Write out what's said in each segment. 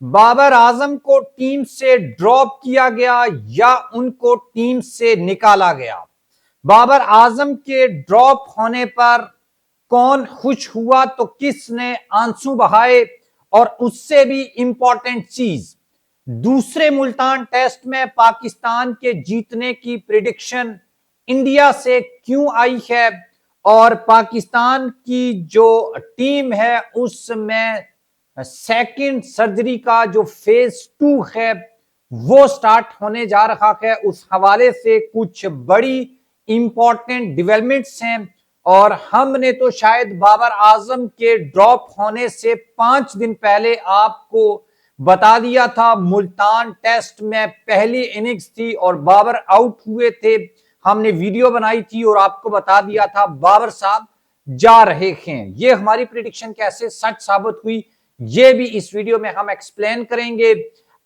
बाबर आजम को टीम से ड्रॉप किया गया या उनको टीम से निकाला गया। बाबर आजम के ड्रॉप होने पर कौन खुश हुआ तो किसने आंसू बहाए, और उससे भी इंपॉर्टेंट चीज, दूसरे मुल्तान टेस्ट में पाकिस्तान के जीतने की प्रिडिक्शन इंडिया से क्यों आई है, और पाकिस्तान की जो टीम है उसमें सेकंड सर्जरी का जो फेज 2 है वो स्टार्ट होने जा रहा है। उस हवाले से कुछ बड़ी इंपॉर्टेंट डेवलपमेंट्स हैं, और हमने तो शायद बाबर आजम के ड्रॉप होने से 5 दिन पहले आपको बता दिया था। मुल्तान टेस्ट में पहली इनिंग्स थी और बाबर आउट हुए थे, हमने वीडियो बनाई थी और आपको बता दिया था बाबर साहब जा रहे हैं। ये हमारी प्रिडिक्शन कैसे सच साबित हुई, ये भी इस वीडियो में हम एक्सप्लेन करेंगे।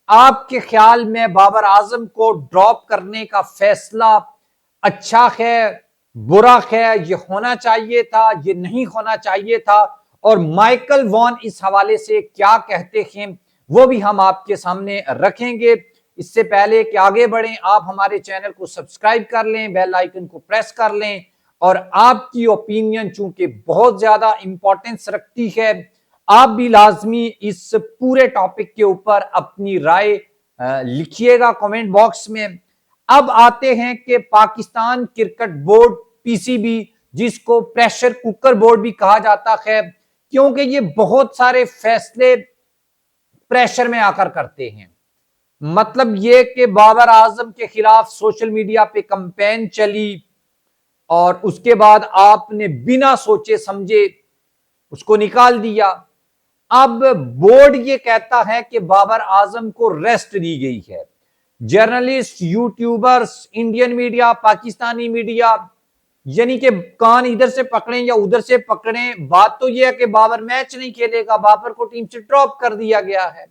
आपके ख्याल में बाबर आजम को ड्रॉप करने का फैसला अच्छा है, बुरा है, ये होना चाहिए था, ये नहीं होना चाहिए था, और माइकल वॉन इस हवाले से क्या कहते हैं वो भी हम आपके सामने रखेंगे। इससे पहले कि आगे बढ़ें, आप हमारे चैनल को सब्सक्राइब कर लें, बेल आइकन को प्रेस कर लें, और आपकी ओपिनियन चूंकि बहुत ज्यादा इंपॉर्टेंस रखती है, आप भी लाजमी इस पूरे टॉपिक के ऊपर अपनी राय लिखिएगा कमेंट बॉक्स में। अब आते हैं कि पाकिस्तान क्रिकेट बोर्ड पीसीबी, जिसको प्रेशर कुकर बोर्ड भी कहा जाता है, क्योंकि ये बहुत सारे फैसले प्रेशर में आकर करते हैं। मतलब ये कि बाबर आजम के खिलाफ सोशल मीडिया पे कैंपेन चली और उसके बाद आपने बिना सोचे समझे उसको निकाल दिया। अब बोर्ड ये कहता है कि बाबर आजम को रेस्ट दी गई है। Journalist, YouTubers, Indian media, Pakistani media, यानी कि कान इधर से पकड़ें या उधर से पकड़ें, बात तो यह है कि बाबर मैच नहीं खेलेगा, बाबर को टीम से ड्रॉप कर दिया गया है।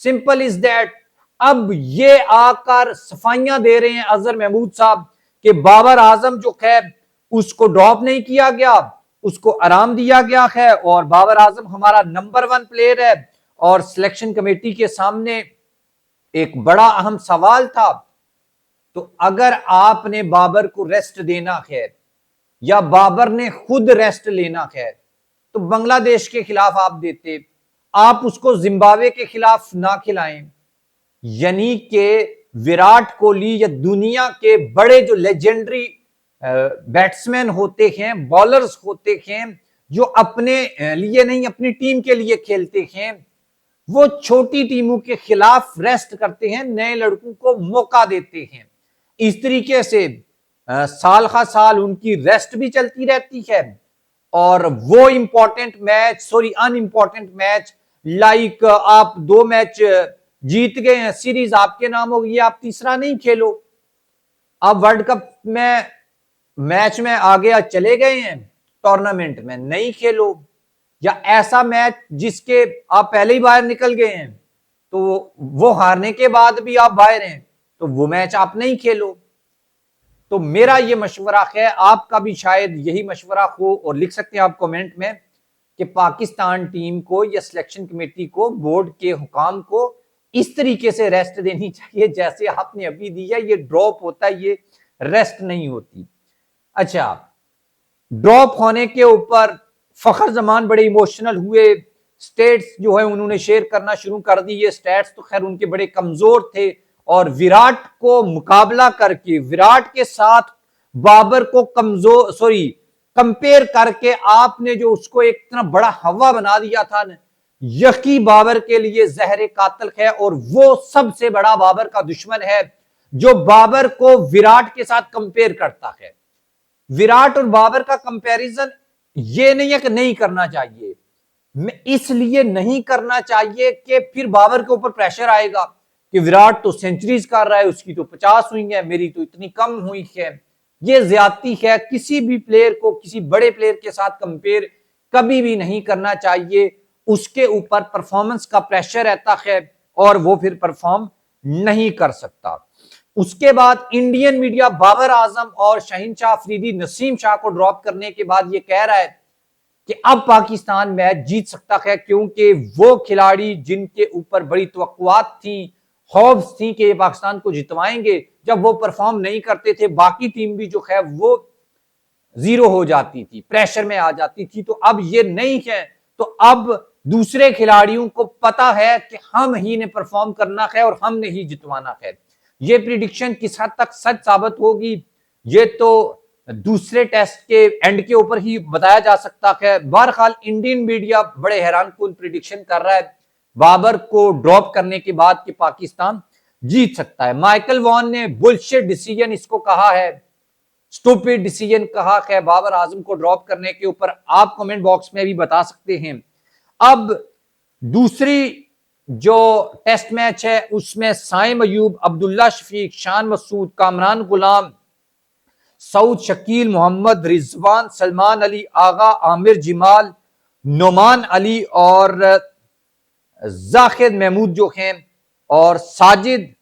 Simple is that. अब ये आकर सफाइयां दे रहे हैं अजहर महमूद साहब कि बाबर आजम जो है उसको ड्रॉप नहीं किया गया, उसको आराम दिया गया है, और बाबर आजम हमारा नंबर 1 प्लेयर है। और सिलेक्शन कमेटी के सामने एक बड़ा अहम सवाल था, तो अगर आपने बाबर को रेस्ट देना है या बाबर ने खुद रेस्ट लेना है तो बांग्लादेश के खिलाफ आप देते, आप उसको जिम्बाब्वे के खिलाफ ना खिलाएं। यानी कि विराट कोहली या दुनिया के बड़े जो लेजेंडरी बैट्समैन होते हैं, बॉलर्स होते हैं, जो अपने लिए नहीं अपनी टीम के लिए खेलते हैं, वो छोटी टीमों के खिलाफ रेस्ट करते हैं, नए लड़कों को मौका देते हैं। इस तरीके से साल का साल उनकी रेस्ट भी चलती रहती है, और वो important match, sorry unimportant match, like आप 2 मैच जीत गए हैं, सीरीज आपके नाम होगी, आप तीसरा नहीं खेलो। आप वर्ल्ड कप में मैच में आगे चले गए हैं, टूर्नामेंट में नहीं खेलो, या ऐसा मैच जिसके आप पहले ही बाहर निकल गए हैं तो वो हारने के बाद भी आप बाहर हैं तो वो मैच आप नहीं खेलो। तो मेरा ये मशवरा है, आपका भी शायद यही मशवरा हो, और लिख सकते हैं आप कमेंट में कि पाकिस्तान टीम को या सिलेक्शन कमेटी को, बोर्ड के हुकाम को इस तरीके से रेस्ट देनी चाहिए जैसे आपने अभी दी है। ये ड्रॉप होता है, ये रेस्ट नहीं होती। अच्छा, ड्रॉप होने के ऊपर फखर जमान बड़े इमोशनल हुए, स्टेट्स जो है उन्होंने शेयर करना शुरू कर दी। ये स्टेट्स तो खैर उनके बड़े कमजोर थे, और विराट को मुकाबला करके, विराट के साथ बाबर को कमजोर कंपेयर करके आपने जो उसको एक इतना बड़ा हवा बना दिया था ना, यकी बाबर के लिए जहर कातिल है, और वो सबसे बड़ा बाबर का दुश्मन है जो बाबर को विराट के साथ कंपेयर करता है। विराट और बाबर का कंपैरिजन ये नहीं है कि नहीं करना चाहिए, इसलिए नहीं करना चाहिए कि फिर बाबर के ऊपर प्रेशर आएगा कि विराट तो सेंचुरीज कर रहा है, उसकी तो 50 हुई है, मेरी तो इतनी कम हुई है। ये ज्यादती है, किसी भी प्लेयर को किसी बड़े प्लेयर के साथ कंपेयर कभी भी नहीं करना चाहिए। उसके ऊपर परफॉर्मेंस का प्रेशर रहता है और वो फिर परफॉर्म नहीं कर सकता। उसके बाद इंडियन मीडिया बाबर आजम और शहीन शाह अफरीदी, नसीम शाह को ड्रॉप करने के बाद ये कह रहा है कि अब पाकिस्तान मैच जीत सकता है, क्योंकि वो खिलाड़ी जिनके ऊपर बड़ी तवक्कुआत थी, हौफ थी कि ये पाकिस्तान को जितवाएंगे, जब वो परफॉर्म नहीं करते थे, बाकी टीम भी जो है वो जीरो हो जाती थी, प्रेशर में आ जाती थी। तो अब ये नहीं है, तो अब दूसरे खिलाड़ियों को पता है कि हम ही ने परफॉर्म करना है और हमने ही जितवाना है। ये प्रिडिक्शन किस हद तक सच साबित होगी, ये तो दूसरे टेस्ट के एंड के ऊपर ही बताया जा सकता है। बहरहाल इंडियन मीडिया बड़े हैरान कुन प्रिडिक्शन कर रहा है बाबर को ड्रॉप करने के बाद कि पाकिस्तान जीत सकता है। माइकल वॉन ने बुलशिट डिसीजन इसको कहा है, स्टूपिड डिसीजन कहा है बाबर आजम को ड्रॉप करने के ऊपर। आप कमेंट बॉक्स में भी बता सकते हैं। अब दूसरी जो टेस्ट मैच है उसमें साइम अयूब, अब्दुल्ला शफीक, शान मसूद, कामरान गुलाम, सऊद शकील, मोहम्मद रिजवान, सलमान अली, आगा, आमिर जिमाल, नोमान अली और जाहिद महमूद जो हैं और साजिद,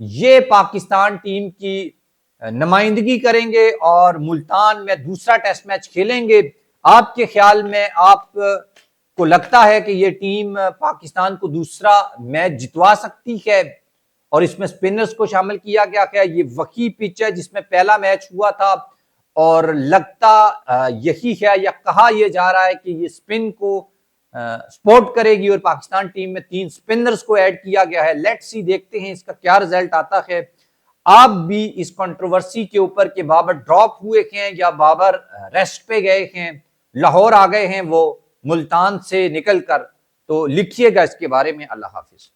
ये पाकिस्तान टीम की नुमाइंदगी करेंगे और मुल्तान में दूसरा टेस्ट मैच खेलेंगे। आपके ख्याल में आपको लगता है कि ये टीम पाकिस्तान को दूसरा मैच जितवा सकती है? और इसमें स्पिनर्स को शामिल किया गया है। ये वही पिच है जिसमें पहला मैच हुआ था और लगता यही है, या कहा यह जा रहा है कि ये स्पिन को सपोर्ट करेगी और पाकिस्तान टीम में 3 स्पिनर्स को ऐड किया गया है। लेट्स सी, देखते हैं इसका क्या रिजल्ट आता है। आप भी इस कंट्रोवर्सी के ऊपर कि बाबर ड्रॉप हुए हैं या बाबर रेस्ट पे गए हैं, लाहौर आ गए हैं वो मुल्तान से निकलकर, तो लिखिएगा इसके बारे में। अल्लाह हाफिज।